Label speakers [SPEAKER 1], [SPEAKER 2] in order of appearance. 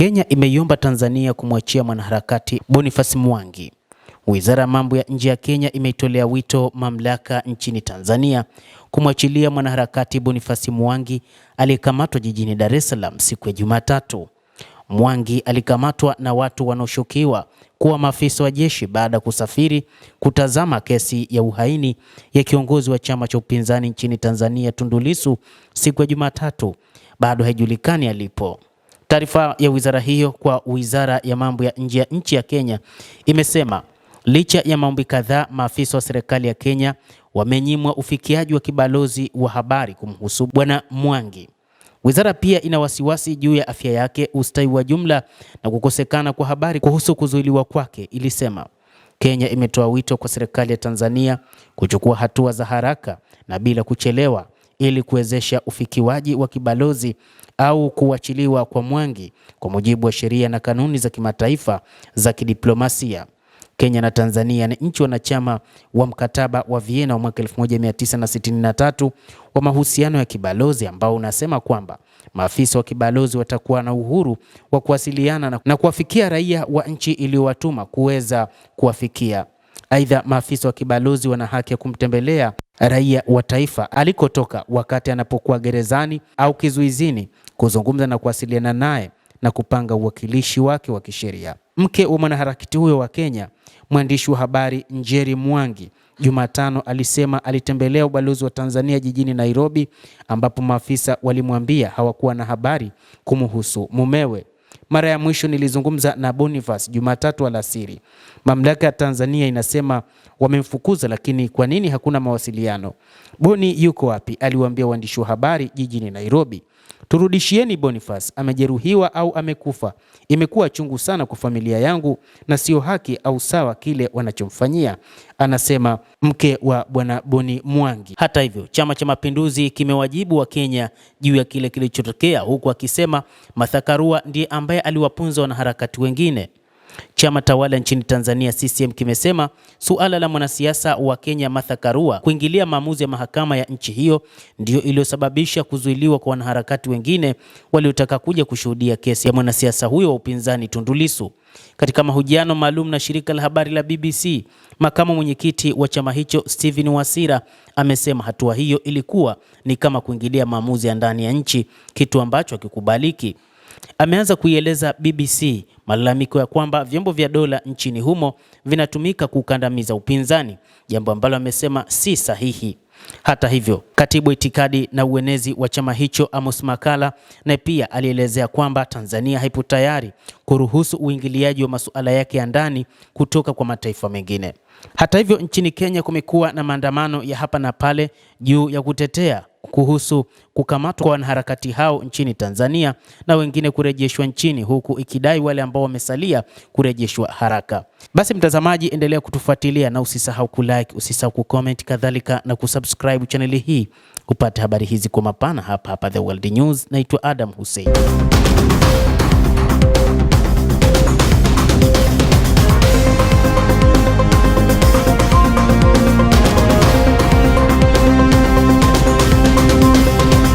[SPEAKER 1] Kenya imeiomba Tanzania kumwachia mwanaharakati Boniface Mwangi. Wizara ya mambo ya nje ya Kenya imeitolea wito mamlaka nchini Tanzania kumwachilia mwanaharakati Boniface Mwangi aliyekamatwa jijini Dar es Salaam siku ya Jumatatu. Mwangi alikamatwa na watu wanaoshukiwa kuwa maafisa wa jeshi baada ya kusafiri kutazama kesi ya uhaini ya kiongozi wa chama cha upinzani nchini Tanzania Tundu Lissu siku ya Jumatatu. Bado haijulikani alipo. Taarifa ya wizara hiyo kwa Wizara ya Mambo ya Nje ya nchi ya Kenya imesema licha ya maombi kadhaa, maafisa wa serikali ya Kenya wamenyimwa ufikiaji wa kibalozi wa habari kumhusu Bwana Mwangi. Wizara pia ina wasiwasi juu ya afya yake, ustawi wa jumla na kukosekana kwa habari kuhusu kuzuiliwa kwake, ilisema. Kenya imetoa wito kwa serikali ya Tanzania kuchukua hatua za haraka na bila kuchelewa ili kuwezesha ufikiwaji wa kibalozi au kuachiliwa kwa Mwangi kwa mujibu wa sheria na kanuni za kimataifa za kidiplomasia. Kenya na Tanzania ni nchi wanachama wa mkataba wa Vienna wa mwaka 1963 wa mahusiano ya kibalozi ambao unasema kwamba maafisa wa kibalozi watakuwa na uhuru wa kuwasiliana na kuwafikia raia wa nchi iliyowatuma kuweza kuwafikia. Aidha, maafisa wa kibalozi wana haki ya kumtembelea raia wa taifa alikotoka wakati anapokuwa gerezani au kizuizini, kuzungumza na kuwasiliana naye na kupanga uwakilishi wake wa kisheria. Mke wa mwanaharakati huyo wa Kenya, mwandishi wa habari Njeri Mwangi, Jumatano alisema alitembelea ubalozi wa Tanzania jijini Nairobi ambapo maafisa walimwambia hawakuwa na habari kumhusu mumewe. Mara ya mwisho nilizungumza na Boniface Jumatatu alasiri. Mamlaka ya Tanzania inasema wamemfukuza, lakini kwa nini hakuna mawasiliano? Boni yuko wapi? Aliwaambia waandishi wa habari jijini Nairobi. Turudishieni Boniface, amejeruhiwa au amekufa. Imekuwa chungu sana kwa familia yangu na sio haki au sawa kile wanachomfanyia, anasema mke wa bwana Boni Mwangi. Hata hivyo, Chama cha Mapinduzi kimewajibu wa Kenya juu ya kile kilichotokea, huku akisema Martha Karua ndiye ambaye aliwapunza wanaharakati wengine. Chama tawala nchini Tanzania CCM kimesema suala la mwanasiasa wa Kenya Martha Karua kuingilia maamuzi ya mahakama ya nchi hiyo ndio iliyosababisha kuzuiliwa kwa wanaharakati wengine waliotaka kuja kushuhudia kesi ya mwanasiasa huyo wa upinzani Tundu Lissu. Katika mahojiano maalum na shirika la habari la BBC, makamu mwenyekiti wa chama hicho Stephen Wasira amesema hatua hiyo ilikuwa ni kama kuingilia maamuzi ya ndani ya nchi, kitu ambacho hakikubaliki. Ameanza kuieleza BBC malalamiko ya kwamba vyombo vya dola nchini humo vinatumika kukandamiza upinzani, jambo ambalo amesema si sahihi. Hata hivyo, katibu itikadi na uenezi wa chama hicho Amos Makala na pia alielezea kwamba Tanzania haipo tayari kuruhusu uingiliaji wa masuala yake ya ndani kutoka kwa mataifa mengine. Hata hivyo, nchini Kenya kumekuwa na maandamano ya hapa na pale juu ya kutetea kuhusu kukamatwa kwa wanaharakati hao nchini Tanzania na wengine kurejeshwa nchini, huku ikidai wale ambao wamesalia kurejeshwa haraka. Basi mtazamaji, endelea kutufuatilia na usisahau kulike, usisahau kucomment, kadhalika na kusubscribe channel hii kupata habari hizi kwa mapana hapa The World News. Naitwa Adam Hussein.